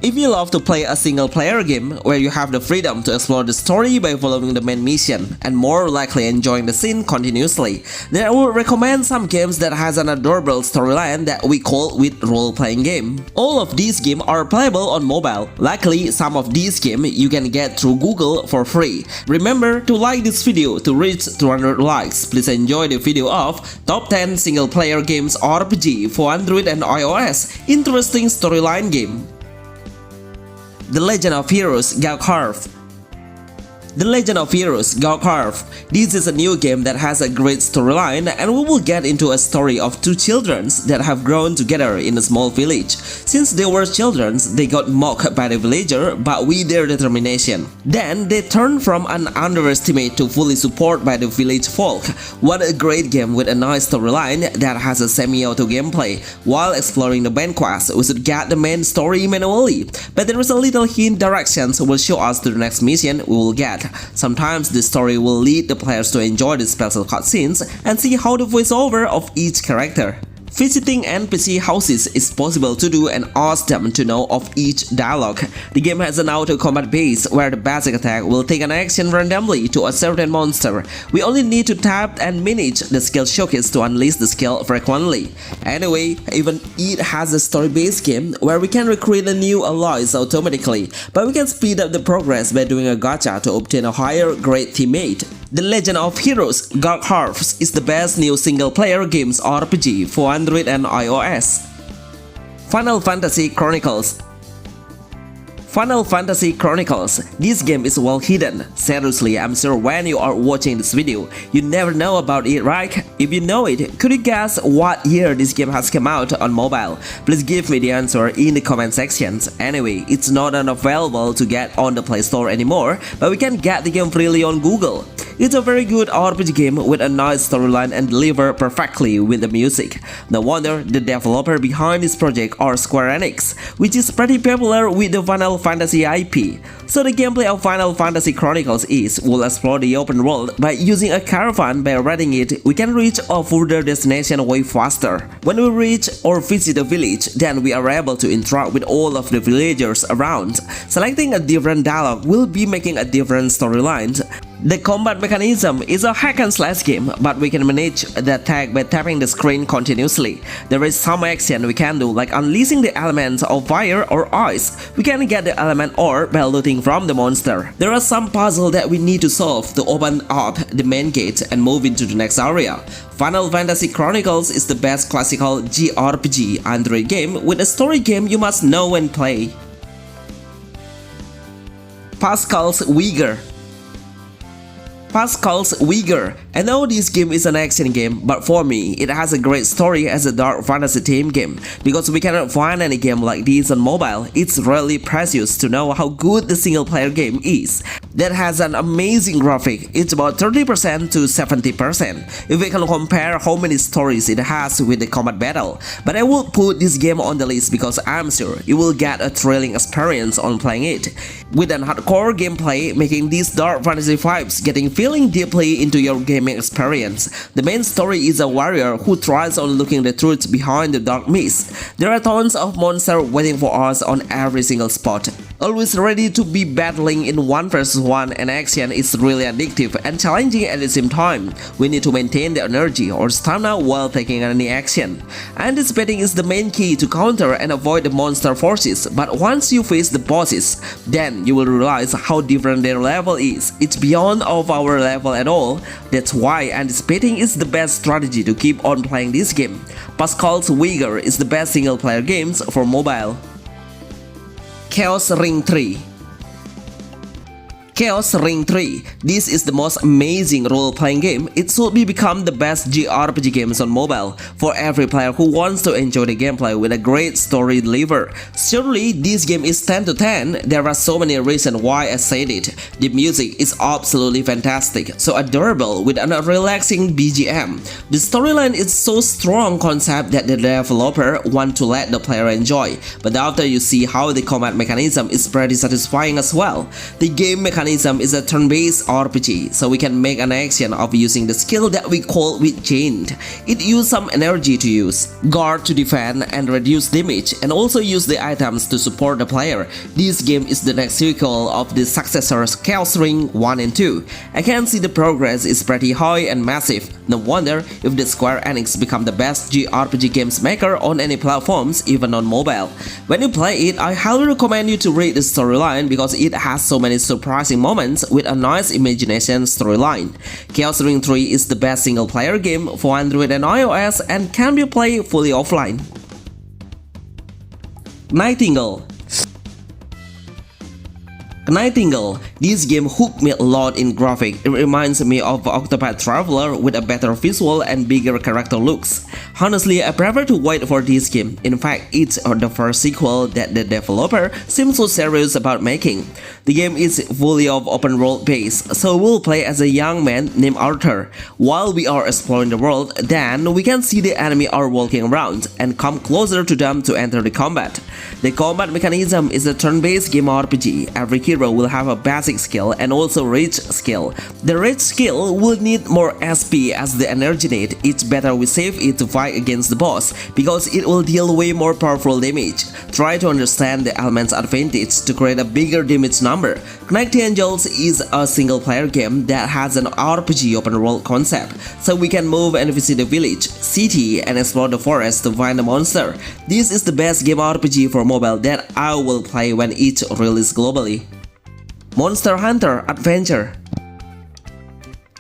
If you love to play a single-player game where you have the freedom to explore the story by following the main mission and more likely enjoying the scene continuously, then I would recommend some games that has an adorable storyline that we call with role-playing game. All of these games are playable on mobile. Luckily, some of these games you can get through Google for free. Remember to like this video to reach 200 likes. Please enjoy the video of Top 10 Single-Player Games RPG for Android and iOS. Interesting storyline game. The Legend of Heroes Garf. The Legend of Heroes Garf. This is a new game that has a great storyline, and we will get into a story of two children that have grown together in a small village. Since they were children, they got mocked by the villager, but with their determination. Then they turned from an underestimate to fully supported by the village folk. What a great game with a nice storyline that has a semi-auto gameplay. While exploring the main quest, we should get the main story manually, but there is a little hint directions will show us to the next mission we will get. Sometimes the story will lead the players to enjoy the special cutscenes and see how the voiceover of each character. Visiting NPC houses is possible to do and ask them to know of each dialogue. The game has an auto combat base where the basic attack will take an action randomly to a certain monster. We only need to tap and manage the skill showcase to unleash the skill frequently. Anyway, even it has a story-based game where we can recruit a new allies automatically, but we can speed up the progress by doing a gacha to obtain a higher grade teammate. The Legend of Heroes Garf is the best new single-player games RPG for Android and iOS. Final Fantasy Chronicles. Final Fantasy Chronicles. This game is well hidden. Seriously, I'm sure when you are watching this video, you never know about it, right? If you know it, could you guess what year this game has come out on mobile? Please give me the answer in the comment sections. Anyway, it's not available to get on the Play Store anymore, but we can get the game freely on Google. It's a very good RPG game with a nice storyline and deliver perfectly with the music. No wonder the developer behind this project are Square Enix, which is pretty popular with the Final Fantasy IP. So the gameplay of Final Fantasy Chronicles is we'll explore the open world by using a caravan. By riding it, we can reach a further destination way faster. When we reach or visit a village, then we are able to interact with all of the villagers around. Selecting a different dialogue will be making a different storyline. The combat mechanism is a hack and slash game, but we can manage the attack by tapping the screen continuously. There is some action we can do, like unleashing the elements of fire or ice. We can get the element ore by looting from the monster. There are some puzzles that we need to solve to open up the main gate and move into the next area. Final Fantasy Chronicles is the best classical JRPG Android game with a story game you must know and play. Pascals Weager. Pascals Weager. I know this game is an action game, but for me, it has a great story as a dark fantasy theme game. Because we cannot find any game like this on mobile, it's really precious to know how good the single player game is. That has an amazing graphic, it's about 30% to 70% if we can compare how many stories it has with the combat battle. But I will put this game on the list because I'm sure you will get a thrilling experience on playing it. With an hardcore gameplay making these dark fantasy vibes getting feeling deeply into your gaming experience. The main story is a warrior who tries on looking the truth behind the dark mist. There are tons of monsters waiting for us on every single spot. Always ready to be battling in 1 vs 1, and action is really addictive and challenging at the same time. We need to maintain the energy or stamina while taking any action. Anticipating is the main key to counter and avoid the monster forces, but once you face the bosses, then you will realize how different their level is. It's beyond of our level at all. That's why anticipating is the best strategy to keep on playing this game. Pascals Weager is the best single player games for mobile. Chaos Ring 3. Chaos Ring 3. This is the most amazing role-playing game. It should become the best JRPG games on mobile for every player who wants to enjoy the gameplay with a great story delivered. Surely this game is 10 to 10. There are so many reasons why I said it. The music is absolutely fantastic, so adorable with a relaxing BGM. The storyline is so strong concept that the developer want to let the player enjoy. But after you see how the combat mechanism is pretty satisfying as well. The game mechanism mechanism is a turn-based RPG, so we can make an action of using the skill that we call with Chained. It uses some energy to use, guard to defend and reduce damage, and also use the items to support the player. This game is the next sequel of the successors Chaos Ring 1 and 2. I can see the progress is pretty high and massive. No wonder if the Square Enix become the best JRPG games maker on any platforms, even on mobile. When you play it, I highly recommend you to read the storyline because it has so many surprising moments with a nice imagination storyline. Chaos Ring 3 is the best single player game for Android and iOS and can be played fully offline. Nightingale. This game hooked me a lot in graphic. It reminds me of Octopath Traveler with a better visual and bigger character looks. Honestly, I prefer to wait for this game. In fact, it's the first sequel that the developer seems so serious about making. The game is fully of open world based, so we'll play as a young man named Arthur. While we are exploring the world, then we can see the enemy are walking around and come closer to them to enter the combat. The combat mechanism is a turn-based game RPG. Every hero will have a basic skill and also rage skill. The rage skill will need more SP as the energy need. It's better we save it to fight against the boss because it will deal way more powerful damage. Try to understand the element's advantage to create a bigger damage number. Connect Angels is a single player game that has an RPG open world concept, so we can move and visit the village, city and explore the forest to find a monster. This is the best game RPG for mobile that I will play when it releases globally. Monster Hunter Adventure.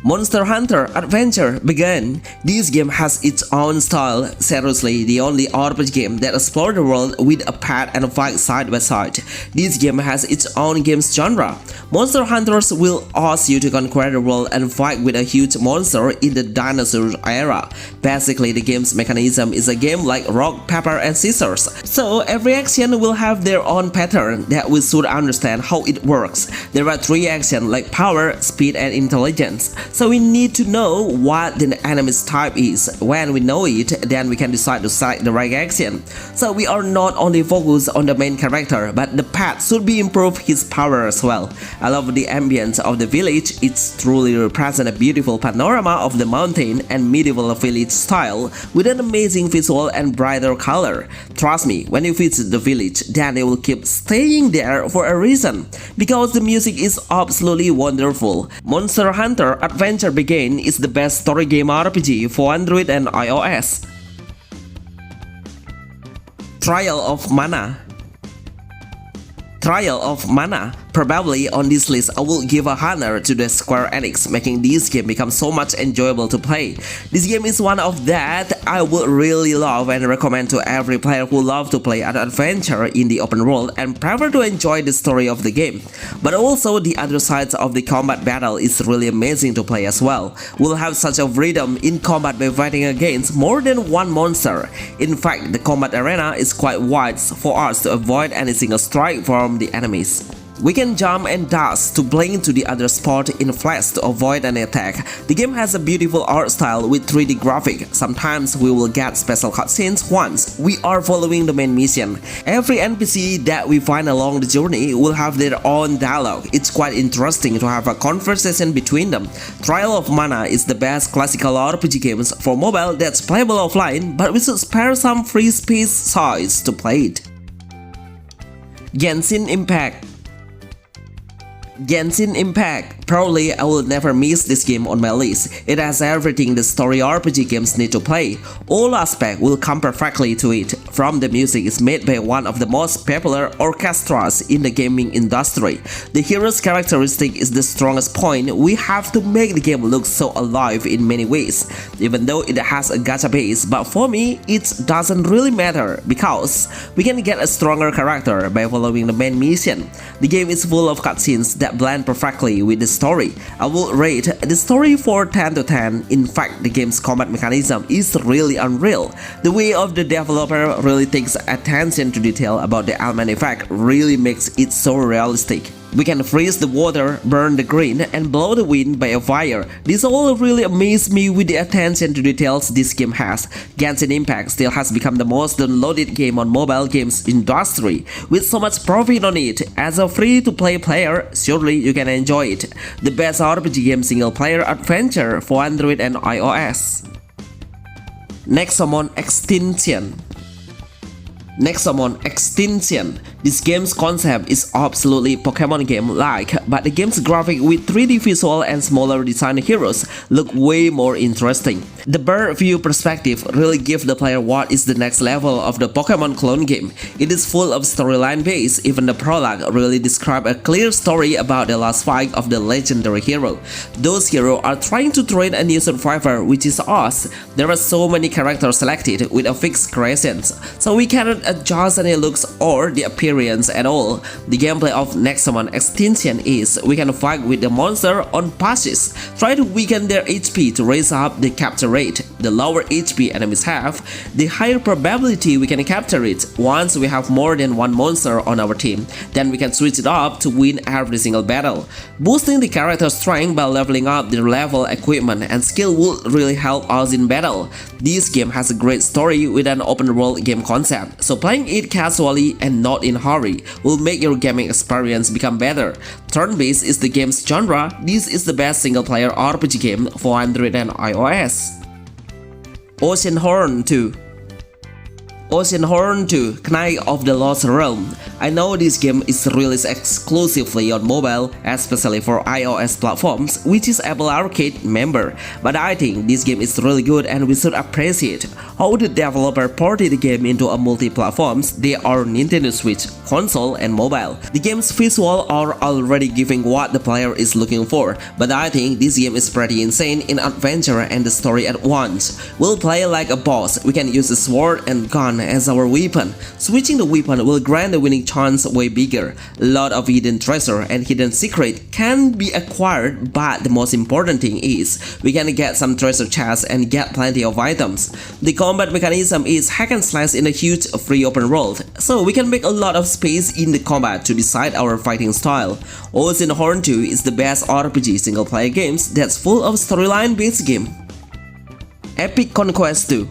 Monster Hunter Adventure began. This game has its own style. Seriously, the only RPG game that explores the world with a pad and fight side by side. This game has its own games genre. Monster Hunters will ask you to conquer the world and fight with a huge monster in the dinosaur era. Basically, the game's mechanism is a game like rock, paper and scissors. So every action will have their own pattern that we should understand how it works. There are 3 actions like power, speed and intelligence. So we need to know what the enemy's type is. When we know it, then we can decide to select the right action. So we are not only focused on the main character, but the path should be improve his power as well. I love the ambience of the village. It's truly represents a beautiful panorama of the mountain and medieval village style with an amazing visual and brighter color. Trust me, when you visit the village, then you will keep staying there for a reason, because the music is absolutely wonderful. Monster Hunter Adventure Begin is the best story game RPG for Android and iOS. Trial of Mana. Probably on this list I will give a honor to the Square Enix, making this game become so much enjoyable to play. This game is one of that I would really love and recommend to every player who love to play an adventure in the open world and prefer to enjoy the story of the game. But also the other sides of the combat battle is really amazing to play as well. We'll have such a freedom in combat by fighting against more than one monster. In fact, the combat arena is quite wide for us to avoid any single strike from the enemies. We can jump and dash to blink to the other spot in flash to avoid an attack. The game has a beautiful art style with 3D graphics. Sometimes we will get special cutscenes once we are following the main mission. Every NPC that we find along the journey will have their own dialogue. It's quite interesting to have a conversation between them. Trial of Mana is the best classical RPG games for mobile that's playable offline, but we should spare some free space size to play it. Gansen Impact. Probably I will never miss this game on my list. It has everything the story RPG games need to play. All aspects will come perfectly to it. From the music is made by one of the most popular orchestras in the gaming industry. The hero's characteristic is the strongest point. We have to make the game look so alive in many ways. Even though it has a gacha base, but for me it doesn't really matter because we can get a stronger character by following the main mission. The game is full of cutscenes that blend perfectly with the story. I will rate the story for 10 to 10. In fact, the game's combat mechanism is really unreal. The way of the developer really takes attention to detail about the element effect really makes it so realistic. We can freeze the water, burn the green, and blow the wind by a fire. This all really amazed me with the attention to details this game has. Gansen Impact still has become the most downloaded game on mobile games industry, with so much profit on it. As a free-to-play player, surely you can enjoy it. The best RPG game single-player adventure for Android and iOS. Nexon Exension. Nexon Exension. This game's concept is absolutely Pokemon game-like, but the game's graphic with 3D visual and smaller design heroes look way more interesting. The bird view perspective really gives the player what is the next level of the Pokemon clone game. It is full of storyline base, even the prologue really describes a clear story about the last fight of the legendary hero. Those heroes are trying to train a new survivor, which is us. There are so many characters selected with a fixed creations, so we cannot adjust any looks or the appearance at all. The gameplay of Nexon Extension is we can fight with the monster on passes, try to weaken their HP to raise up the capture rate. The lower HP enemies have, the higher probability we can capture it. Once we have more than one monster on our team, then we can switch it up to win every single battle. Boosting the character's strength by leveling up their level, equipment, and skill will really help us in battle. This game has a great story with an open world game concept, so playing it casually and not in hurry will make your gaming experience become better. Turn-based is the game's genre. This is the best single-player RPG game for Android and iOS. Oceanhorn 2. Oceanhorn 2, Knight of the Lost Realm. I know this game is released exclusively on mobile, especially for iOS platforms, which is Apple Arcade member, but I think this game is really good and we should appreciate how the developer ported the game into a multi-platforms. They are Nintendo Switch, console, and mobile. The game's visual are already giving what the player is looking for, but I think this game is pretty insane in adventure and the story at once. We'll play like a boss. We can use a sword and gun as our weapon. Switching the weapon will grant the winning chance way bigger. A lot of hidden treasure and hidden secret can be acquired, but the most important thing is we can get some treasure chests and get plenty of items. The combat mechanism is hack and slash in a huge free open world, so we can make a lot of space in the combat to decide our fighting style. Oceanhorn 2 is the best RPG single player games that's full of storyline based game. Epic Conquest 2.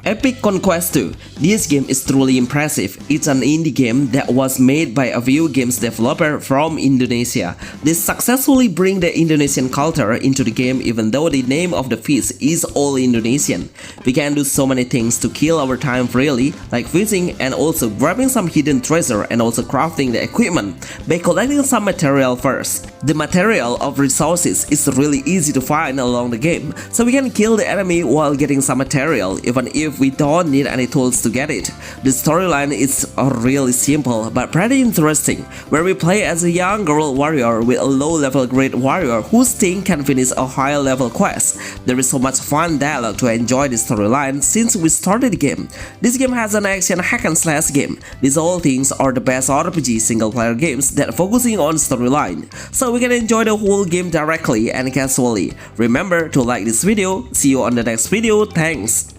Epic Conquest 2. This game is truly impressive. It's an indie game that was made by a few games developer from Indonesia. They successfully bring the Indonesian culture into the game even though the name of the fish is all Indonesian. We can do so many things to kill our time freely, like fishing and also grabbing some hidden treasure and also crafting the equipment by collecting some material first. The material of resources is really easy to find along the game, so we can kill the enemy while getting some material even if we don't need any tools to get it. The storyline is really simple but pretty interesting, where we play as a young girl warrior with a low-level great warrior whose team can finish a higher-level quest. There is so much fun dialogue to enjoy the storyline since we started the game. This game has an action hack and slash game. These all things are the best RPG single-player games that focusing on storyline, so we can enjoy the whole game directly and casually. Remember to like this video. See you on the next video. Thanks.